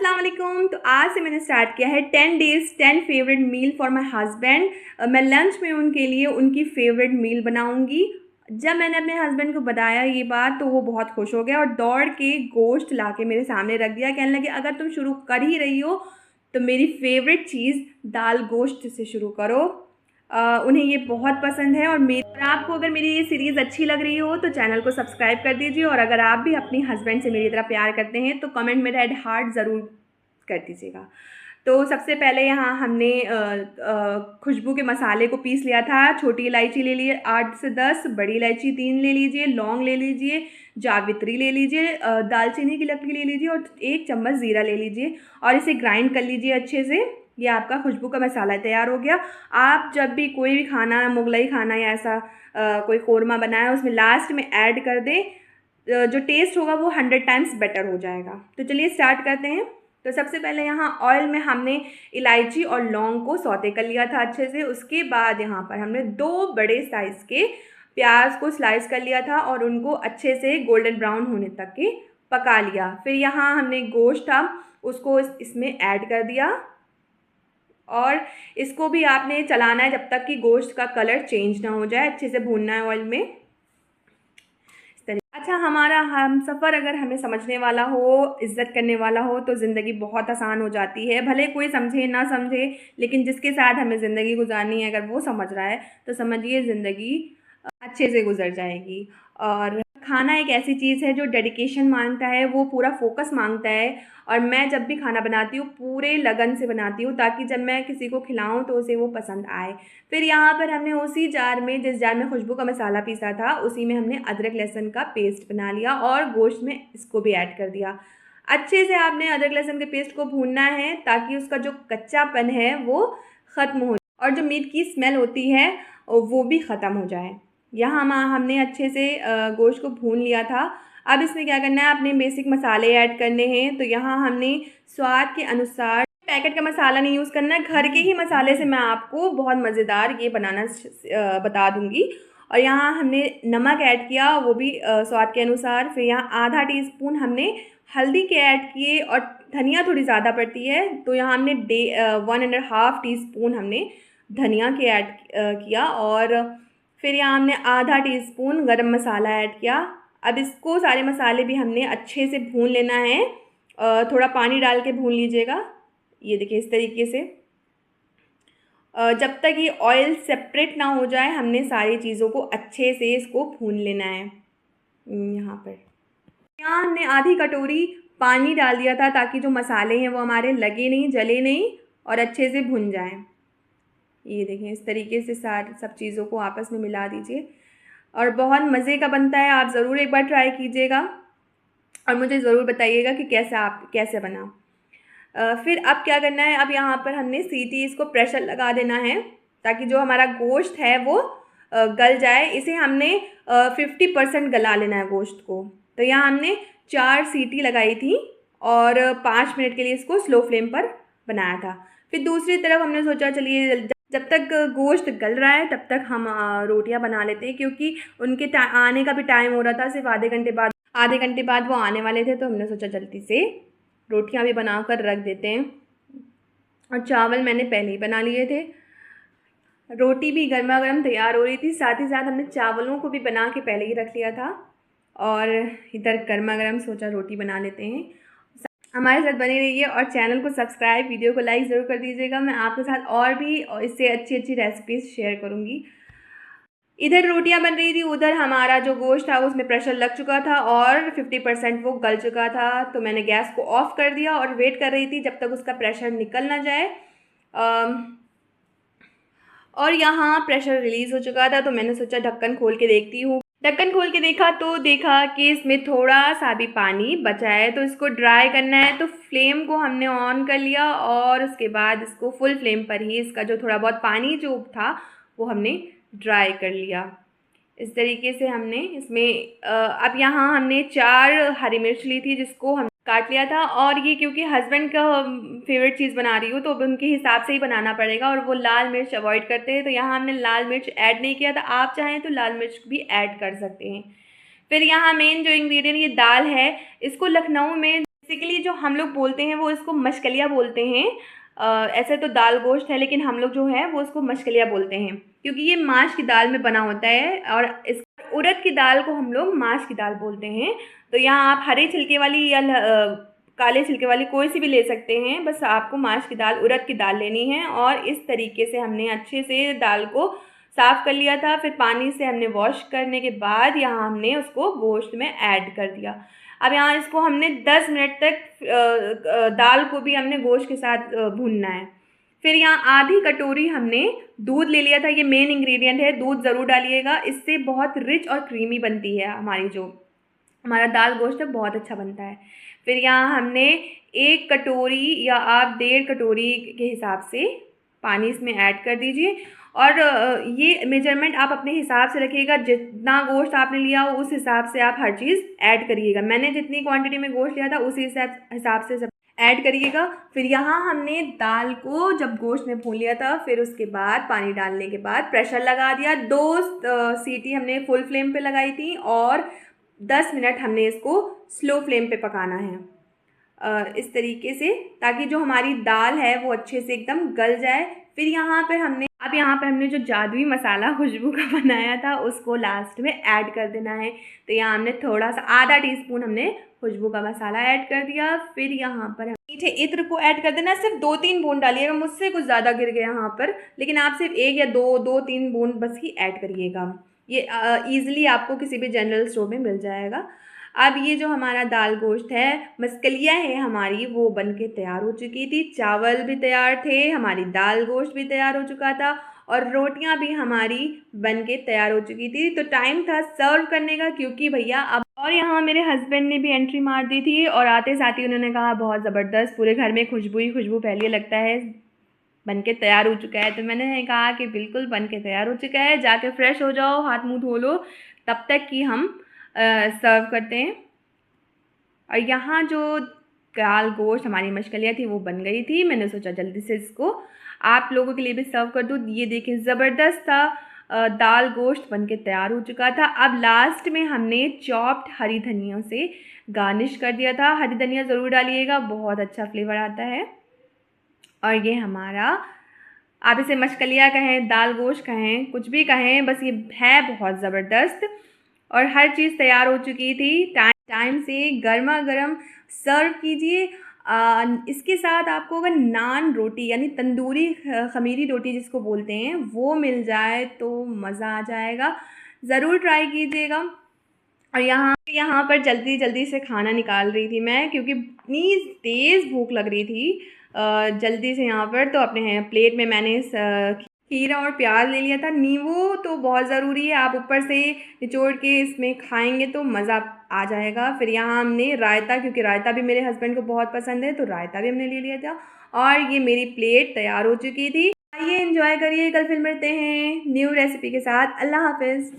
अस्सलाम वालेकुम। तो आज से मैंने स्टार्ट किया है 10 days 10 favourite meal for my husband. मैं लंच में उनके लिए उनकी फेवरेट मील बनाऊंगी। जब मैंने अपने हस्बैंड को बताया ये बात तो वो बहुत खुश हो गया और दौड़ के गोश्त ला के मेरे सामने रख दिया। कहने लगे अगर तुम शुरू कर ही रही हो तो मेरी फेवरेट चीज़ दाल गोश्त से शुरू करो। उन्हें ये बहुत पसंद है। और आपको अगर मेरी ये सीरीज़ अच्छी लग रही हो तो चैनल को सब्सक्राइब कर दीजिए। और अगर आप भी अपनी हस्बैंड से मेरी तरह प्यार करते हैं तो कमेंट में रेड हार्ट ज़रूर कर दीजिएगा। तो सबसे पहले यहाँ हमने खुशबू के मसाले को पीस लिया था। छोटी इलायची ले लिए 8 से 10, बड़ी इलायची 3 ले लीजिए, लौंग ले लीजिए, जावित्री ले लीजिए, दालचीनी की लकड़ी ले लीजिए और 1 चम्मच ज़ीरा ले लीजिए और इसे ग्राइंड कर लीजिए अच्छे से। ये आपका खुशबू का मसाला तैयार हो गया। आप जब भी कोई भी खाना, मुगलई खाना या ऐसा कोई कौरमा बनाए उसमें लास्ट में ऐड कर दें, जो टेस्ट होगा वो 100 टाइम्स बेटर हो जाएगा। तो चलिए स्टार्ट करते हैं। तो सबसे पहले यहाँ ऑयल में हमने इलायची और लौंग को सौते कर लिया था अच्छे से। उसके बाद यहाँ पर हमने 2 बड़े साइज़ के प्याज को स्लाइस कर लिया था और उनको अच्छे से गोल्डन ब्राउन होने तक के पका लिया। फिर यहाँ हमने गोश्त था उसको इसमें ऐड कर दिया और इसको भी आपने चलाना है जब तक कि गोश्त का कलर चेंज ना हो जाए। अच्छे से भूनना है ऑयल में। अच्छा, हमारा हम सफ़र अगर हमें समझने वाला हो, इज़्ज़त करने वाला हो तो ज़िंदगी बहुत आसान हो जाती है। भले कोई समझे ना समझे, लेकिन जिसके साथ हमें ज़िंदगी गुजारनी है अगर वो समझ रहा है तो समझिए ज़िंदगी अच्छे से गुजर जाएगी। और खाना एक ऐसी चीज़ है जो डेडिकेशन मांगता है, वो पूरा फोकस मांगता है। और मैं जब भी खाना बनाती हूँ पूरे लगन से बनाती हूँ ताकि जब मैं किसी को खिलाऊँ तो उसे वो पसंद आए। फिर यहाँ पर हमने उसी जार में, जिस जार में खुशबू का मसाला पीसा था, उसी में हमने अदरक लहसुन का पेस्ट बना लिया और गोश्त में इसको भी ऐड कर दिया। अच्छे से आपने अदरक लहसुन के पेस्ट को भूनना है ताकि उसका जो कच्चापन है वो ख़त्म हो और जो मीट की स्मेल होती है वो भी ख़त्म हो जाए। यहाँ हमने अच्छे से गोश्त को भून लिया था। अब इसमें क्या करना है, अपने बेसिक मसाले ऐड करने हैं। तो यहाँ हमने स्वाद के अनुसार, पैकेट का मसाला नहीं यूज़ करना है, घर के ही मसाले से मैं आपको बहुत मज़ेदार ये बनाना बता दूँगी। और यहाँ हमने नमक ऐड किया, वो भी स्वाद के अनुसार। फिर यहाँ आधा टीस्पून हमने हल्दी के ऐड किए और धनिया थोड़ी ज़्यादा पड़ती है तो यहाँ हमने 1.5 टीस्पून हमने धनिया के ऐड किया। और फिर यहाँ हमने आधा टीस्पून गरम मसाला ऐड किया। अब इसको सारे मसाले भी हमने अच्छे से भून लेना है। थोड़ा पानी डाल के भून लीजिएगा। ये देखिए इस तरीके से जब तक ये ऑयल सेपरेट ना हो जाए हमने सारी चीज़ों को अच्छे से इसको भून लेना है। यहाँ हमने आधी कटोरी पानी डाल दिया था ताकि जो मसाले हैं वो हमारे लगे नहीं, जले नहीं और अच्छे से भुन जाएं। ये देखें इस तरीके से सब चीज़ों को आपस में मिला दीजिए और बहुत मज़े का बनता है। आप ज़रूर एक बार ट्राई कीजिएगा और मुझे ज़रूर बताइएगा कि कैसे बना। फिर अब क्या करना है, अब यहाँ पर हमने सीटी, इसको प्रेशर लगा देना है ताकि जो हमारा गोश्त है वो गल जाए। इसे हमने 50% गला लेना है गोश्त को। तो यहाँ हमने 4 सीटी लगाई थी और 5 मिनट के लिए इसको स्लो फ्लेम पर बनाया था। फिर दूसरी तरफ हमने सोचा चलिए जब तक गोश्त गल रहा है तब तक हम रोटियां बना लेते हैं, क्योंकि उनके आने का भी टाइम हो रहा था। सिर्फ आधे घंटे बाद वो आने वाले थे तो हमने सोचा जल्दी से रोटियां भी बनाकर रख देते हैं। और चावल मैंने पहले ही बना लिए थे। रोटी भी गर्मा गर्म तैयार हो रही थी, साथ ही साथ हमने चावलों को भी बना के पहले ही रख लिया था और इधर गर्मा गर्म सोचा रोटी बना लेते हैं। हमारे साथ बने रहिए और चैनल को सब्सक्राइब, वीडियो को लाइक ज़रूर कर दीजिएगा। मैं आपके साथ और भी इससे अच्छी अच्छी रेसिपीज़ शेयर करूँगी। इधर रोटियां बन रही थी, उधर हमारा जो गोश्त था उसमें प्रेशर लग चुका था और 50% वो गल चुका था। तो मैंने गैस को ऑफ़ कर दिया और वेट कर रही थी जब तक उसका प्रेशर निकल ना जाए। और यहाँ प्रेशर रिलीज़ हो चुका था तो मैंने सोचा ढक्कन खोल के देखती हूँ। ढक्कन खोल के देखा कि इसमें थोड़ा सा भी पानी बचा है तो इसको ड्राई करना है। तो फ्लेम को हमने ऑन कर लिया और उसके बाद इसको फुल फ्लेम पर ही इसका जो थोड़ा बहुत पानी जो था वो हमने ड्राई कर लिया। इस तरीके से हमने इसमें अब यहाँ हमने 4 हरी मिर्च ली थी जिसको हम काट लिया था। और ये क्योंकि हस्बैंड का फेवरेट चीज़ बना रही हूँ तो उनके हिसाब से ही बनाना पड़ेगा और वो लाल मिर्च अवॉइड करते हैं तो यहाँ हमने लाल मिर्च ऐड नहीं किया था। आप चाहें तो लाल मिर्च भी ऐड कर सकते हैं। फिर यहाँ मेन जो इंग्रेडिएंट ये दाल है, इसको लखनऊ में बेसिकली जो हम लोग बोलते हैं वो इसको मशकलिया बोलते हैं। ऐसे तो दाल गोश्त है, लेकिन हम लोग जो है वो इसको मशकलिया बोलते हैं, क्योंकि ये माश की दाल में बना होता है और इस उड़द की दाल को हम लोग माश की दाल बोलते हैं। तो यहाँ आप हरे छिलके वाली या काले छिलके वाली कोई सी भी ले सकते हैं, बस आपको माश की दाल उड़द की दाल लेनी है। और इस तरीके से हमने अच्छे से दाल को साफ़ कर लिया था, फिर पानी से हमने वॉश करने के बाद यहाँ हमने उसको गोश्त में ऐड कर दिया। अब यहाँ इसको हमने 10 मिनट तक दाल को भी हमने गोश्त के साथ भूनना है। फिर यहाँ आधी कटोरी हमने दूध ले लिया था, ये मेन इंग्रेडिएंट है, दूध ज़रूर डालिएगा, इससे बहुत रिच और क्रीमी बनती है हमारी जो हमारा दाल गोश्त है, बहुत अच्छा बनता है। फिर यहाँ हमने 1 कटोरी या आप 1.5 कटोरी के हिसाब से पानी इसमें ऐड कर दीजिए। और ये मेजरमेंट आप अपने हिसाब से रखिएगा, जितना गोश्त आपने लिया हो उस हिसाब से आप हर चीज़ ऐड करिएगा। मैंने जितनी क्वांटिटी में गोश्त लिया था उसी हिसाब से सब ऐड करिएगा। फिर यहाँ हमने दाल को जब गोश्त में भून लिया था, फिर उसके बाद पानी डालने के बाद प्रेशर लगा दिया। 2 सीटी हमने फुल फ्लेम पे लगाई थी और 10 मिनट हमने इसको स्लो फ्लेम पे पकाना है, इस तरीके से, ताकि जो हमारी दाल है वो अच्छे से एकदम गल जाए। फिर यहाँ पर हमने जो जादुई मसाला खुशबू का बनाया था उसको लास्ट में ऐड कर देना है। तो यहाँ हमने थोड़ा सा आधा टीस्पून हमने खुशबू का मसाला ऐड कर दिया। फिर यहाँ पर मीठे इत्र को ऐड कर देना, सिर्फ 2-3 बूंद डालिएगा, मुझसे कुछ ज़्यादा गिर गया यहाँ पर, लेकिन आप सिर्फ 1 या 2-3 बूंद बस ही ऐड करिएगा। ये ईज़िली आपको किसी भी जनरल स्टोर में मिल जाएगा। अब ये जो हमारा दाल गोश्त है, मस्कलिया है हमारी, वो बन के तैयार हो चुकी थी। चावल भी तैयार थे, हमारी दाल गोश्त भी तैयार हो चुका था और रोटियां भी हमारी बन के तैयार हो चुकी थी। तो टाइम था सर्व करने का, क्योंकि भैया अब और यहाँ मेरे हस्बैंड ने भी एंट्री मार दी थी और आते साथ ही उन्होंने कहा बहुत ज़बरदस्त, पूरे घर में खुशबू ही खुशबू फैली, लगता है बन के तैयार हो चुका है। तो मैंने कहा कि बिल्कुल बन के तैयार हो चुका है, जाके फ्रेश हो जाओ, हाथ मुँह धो लो, तब तक कि हम सर्व करते हैं। और यहाँ जो दाल गोश्त हमारी मशकलिया थी वो बन गई थी। मैंने सोचा जल्दी से इसको आप लोगों के लिए भी सर्व कर दूँ। ये देखिए ज़बरदस्त था, दाल गोश्त बन के तैयार हो चुका था। अब लास्ट में हमने चॉप्ड हरी धनिया से गार्निश कर दिया था। हरी धनिया ज़रूर डालिएगा, बहुत अच्छा फ्लेवर आता है। और ये हमारा, आप इसे मशकलिया कहें, दाल गोश्त कहें, कुछ भी कहें, बस ये है बहुत ज़बरदस्त। और हर चीज़ तैयार हो चुकी थी, टाइम से गर्मा गर्म सर्व कीजिए। इसके साथ आपको अगर नान रोटी यानी तंदूरी खमीरी रोटी जिसको बोलते हैं वो मिल जाए तो मज़ा आ जाएगा, ज़रूर ट्राई कीजिएगा। और यहाँ पर जल्दी जल्दी से खाना निकाल रही थी मैं, क्योंकि इतनी तेज़ भूख लग रही थी जल्दी से यहाँ पर। तो अपने प्लेट में मैंने खीरा और प्याज ले लिया था। नींबू तो बहुत ज़रूरी है, आप ऊपर से निचोड़ के इसमें खाएंगे तो मज़ा आ जाएगा। फिर यहाँ हमने रायता, क्योंकि रायता भी मेरे हस्बैंड को बहुत पसंद है, तो रायता भी हमने ले लिया था। और ये मेरी प्लेट तैयार हो चुकी थी। आइए एंजॉय करिए, कल फिर मिलते हैं न्यू रेसिपी के साथ। अल्लाह हाफिज़।